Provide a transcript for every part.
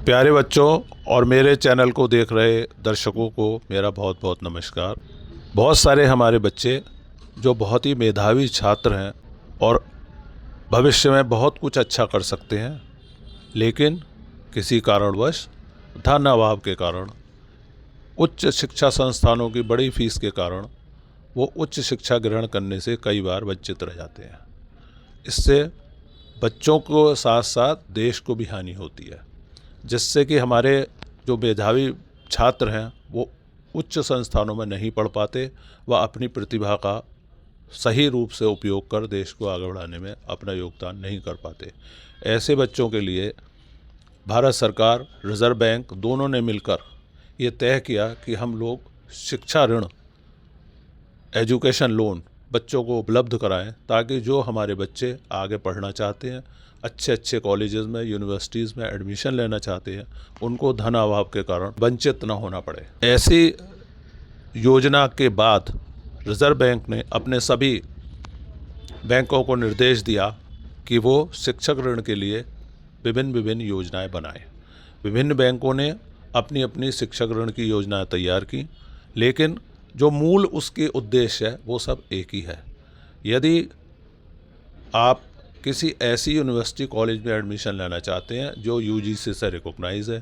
प्यारे बच्चों और मेरे चैनल को देख रहे दर्शकों को मेरा बहुत बहुत नमस्कार। बहुत सारे हमारे बच्चे जो बहुत ही मेधावी छात्र हैं और भविष्य में बहुत कुछ अच्छा कर सकते हैं, लेकिन किसी कारणवश धन अभाव के कारण, उच्च शिक्षा संस्थानों की बड़ी फीस के कारण वो उच्च शिक्षा ग्रहण करने से कई बार वंचित रह जाते हैं। इससे बच्चों को साथ साथ देश को भी हानि होती है, जिससे कि हमारे जो मेधावी छात्र हैं वो उच्च संस्थानों में नहीं पढ़ पाते, वह अपनी प्रतिभा का सही रूप से उपयोग कर देश को आगे बढ़ाने में अपना योगदान नहीं कर पाते। ऐसे बच्चों के लिए भारत सरकार, रिज़र्व बैंक दोनों ने मिलकर ये तय किया कि हम लोग शिक्षा ऋण, एजुकेशन लोन बच्चों को उपलब्ध कराएं, ताकि जो हमारे बच्चे आगे पढ़ना चाहते हैं, अच्छे अच्छे कॉलेजेस में, यूनिवर्सिटीज़ में एडमिशन लेना चाहते हैं, उनको धन अभाव के कारण वंचित न होना पड़े। ऐसी योजना के बाद रिज़र्व बैंक ने अपने सभी बैंकों को निर्देश दिया कि वो शिक्षक ऋण के लिए विभिन्न योजनाएं बनाएं। विभिन्न बैंकों ने अपनी अपनी शिक्षक ऋण की योजनाएं तैयार की, लेकिन जो मूल उसके उद्देश्य है वो सब एक ही है। यदि आप किसी ऐसी यूनिवर्सिटी कॉलेज में एडमिशन लेना चाहते हैं जो यूजीसी से रिकॉग्नाइज है,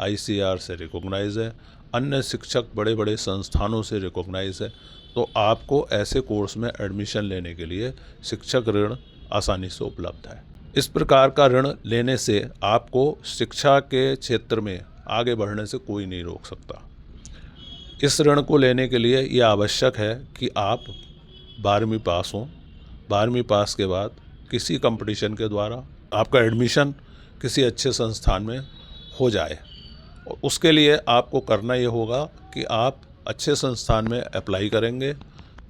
आईसीएआर से रिकॉग्नाइज है, अन्य शिक्षक बड़े बड़े संस्थानों से रिकॉग्नाइज है, तो आपको ऐसे कोर्स में एडमिशन लेने के लिए शिक्षक ऋण आसानी से उपलब्ध है। इस प्रकार का ऋण लेने से आपको शिक्षा के क्षेत्र में आगे बढ़ने से कोई नहीं रोक सकता। इस ऋण को लेने के लिए यह आवश्यक है कि आप 12वीं पास हों। 12वीं पास के बाद किसी कंपटीशन के द्वारा आपका एडमिशन किसी अच्छे संस्थान में हो जाए। और उसके लिए आपको करना ये होगा कि आप अच्छे संस्थान में अप्लाई करेंगे,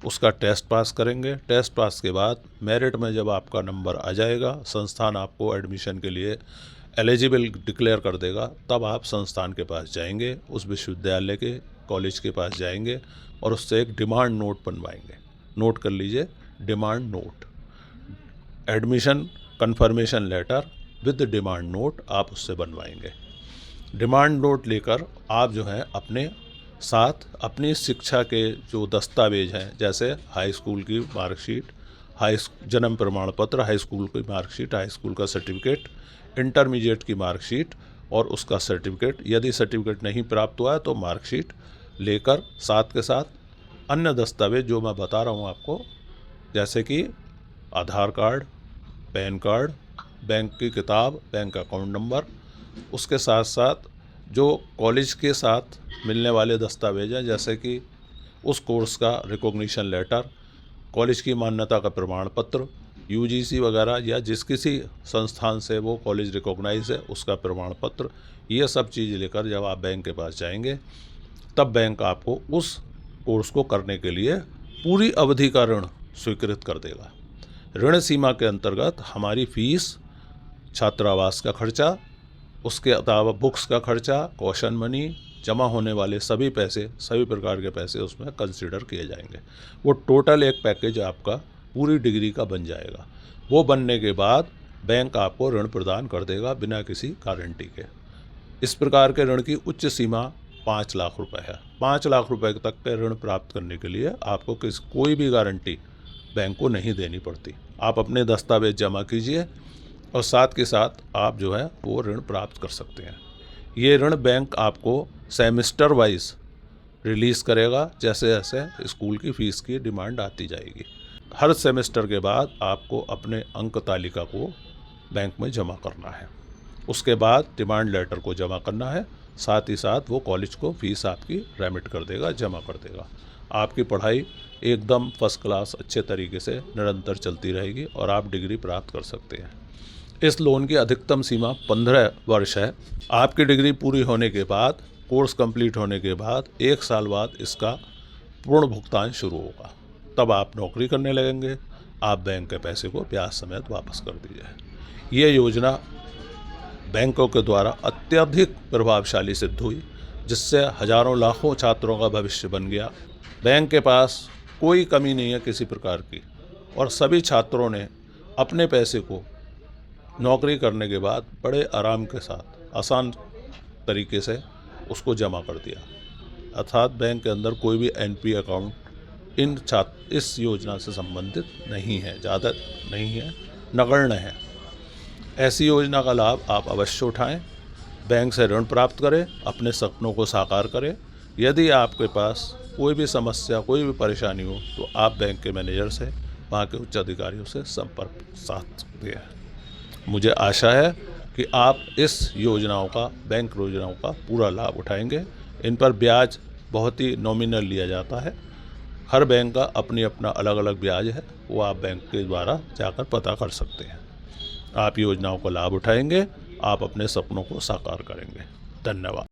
उसका टेस्ट पास करेंगे। टेस्ट पास के बाद मेरिट में जब आपका नंबर आ जाएगा, संस्थान आपको एडमिशन के लिए एलिजिबल डिक्लेयर कर देगा, तब आप संस्थान के पास जाएंगे, उस विश्वविद्यालय के कॉलेज के पास जाएंगे और उससे एक डिमांड नोट बनवाएंगे। नोट कर लीजिए, demand note, admission confirmation letter with demand note आप उससे बनवाएंगे। डिमांड नोट लेकर आप जो है अपने साथ अपनी शिक्षा के जो दस्तावेज हैं, जैसे हाई स्कूल की मार्कशीट, जन्म प्रमाण पत्र, हाई स्कूल की मार्कशीट, हाई स्कूल का सर्टिफिकेट, इंटरमीडिएट की मार्कशीट और उसका सर्टिफिकेट, यदि सर्टिफिकेट नहीं प्राप्त हुआ है तो मार्कशीट लेकर साथ के साथ अन्य दस्तावेज जो मैं बता रहा हूँ आपको, जैसे कि आधार कार्ड, पैन कार्ड, बैंक की किताब, बैंक अकाउंट नंबर, उसके साथ साथ जो कॉलेज के साथ मिलने वाले दस्तावेज हैं, जैसे कि उस कोर्स का रिकॉग्निशन लेटर, कॉलेज की मान्यता का प्रमाण पत्र, यूजीसी वगैरह या जिस किसी संस्थान से वो कॉलेज रिकॉग्नाइज है उसका प्रमाण पत्र, ये सब चीज़ लेकर जब आप बैंक के पास जाएंगे, तब बैंक आपको उस कोर्स को करने के लिए पूरी अवधि का ऋण स्वीकृत कर देगा। ऋण सीमा के अंतर्गत हमारी फीस, छात्रावास का खर्चा, उसके अलावा बुक्स का खर्चा, कॉशन मनी, जमा होने वाले सभी पैसे, सभी प्रकार के पैसे उसमें कंसीडर किए जाएंगे। वो टोटल एक पैकेज आपका पूरी डिग्री का बन जाएगा। वो बनने के बाद बैंक आपको ऋण प्रदान कर देगा बिना किसी गारंटी के। इस प्रकार के ऋण की उच्च सीमा 5 लाख रुपए है। 5 लाख रुपए तक के ऋण प्राप्त करने के लिए आपको कोई भी गारंटी बैंक को नहीं देनी पड़ती। आप अपने दस्तावेज जमा कीजिए और साथ के साथ आप जो है वो ऋण प्राप्त कर सकते हैं। ये ऋण बैंक आपको सेमेस्टर वाइज रिलीज़ करेगा, जैसे जैसे स्कूल की फ़ीस की डिमांड आती जाएगी। हर सेमेस्टर के बाद आपको अपने अंक तालिका को बैंक में जमा करना है। उसके बाद डिमांड लेटर को जमा करना है, साथ ही साथ वो कॉलेज को फ़ीस आपकी रेमिट कर देगा, जमा कर देगा। आपकी पढ़ाई एकदम फर्स्ट क्लास अच्छे तरीके से निरंतर चलती रहेगी और आप डिग्री प्राप्त कर सकते हैं। इस लोन की अधिकतम सीमा 15 वर्ष है। आपकी डिग्री पूरी होने के बाद, कोर्स कंप्लीट होने के बाद 1 साल बाद इसका पूर्ण भुगतान शुरू होगा। तब आप नौकरी करने लगेंगे, आप बैंक के पैसे को ब्याज समेत वापस कर दीजिए। ये योजना बैंकों के द्वारा अत्यधिक प्रभावशाली सिद्ध हुई, जिससे हजारों लाखों छात्रों का भविष्य बन गया। बैंक के पास कोई कमी नहीं है किसी प्रकार की, और सभी छात्रों ने अपने पैसे को नौकरी करने के बाद बड़े आराम के साथ, आसान तरीके से उसको जमा कर दिया। अर्थात बैंक के अंदर कोई भी एनपी अकाउंट इस योजना से संबंधित नहीं है, ज़्यादा नहीं है, नगण्य है। ऐसी योजना का लाभ आप अवश्य उठाएं, बैंक से ऋण प्राप्त करें, अपने सपनों को साकार करें। यदि आपके पास कोई भी समस्या, कोई भी परेशानी हो तो आप बैंक के मैनेजर से, वहाँ के उच्च अधिकारियों से संपर्क साध सकते हैं। मुझे आशा है कि आप इस योजनाओं का, बैंक योजनाओं का पूरा लाभ उठाएंगे। इन पर ब्याज बहुत ही नॉमिनल लिया जाता है। हर बैंक का अपना अलग अलग ब्याज है, वो आप बैंक के द्वारा जाकर पता कर सकते हैं। आप योजनाओं का लाभ उठाएंगे, आप अपने सपनों को साकार करेंगे। धन्यवाद।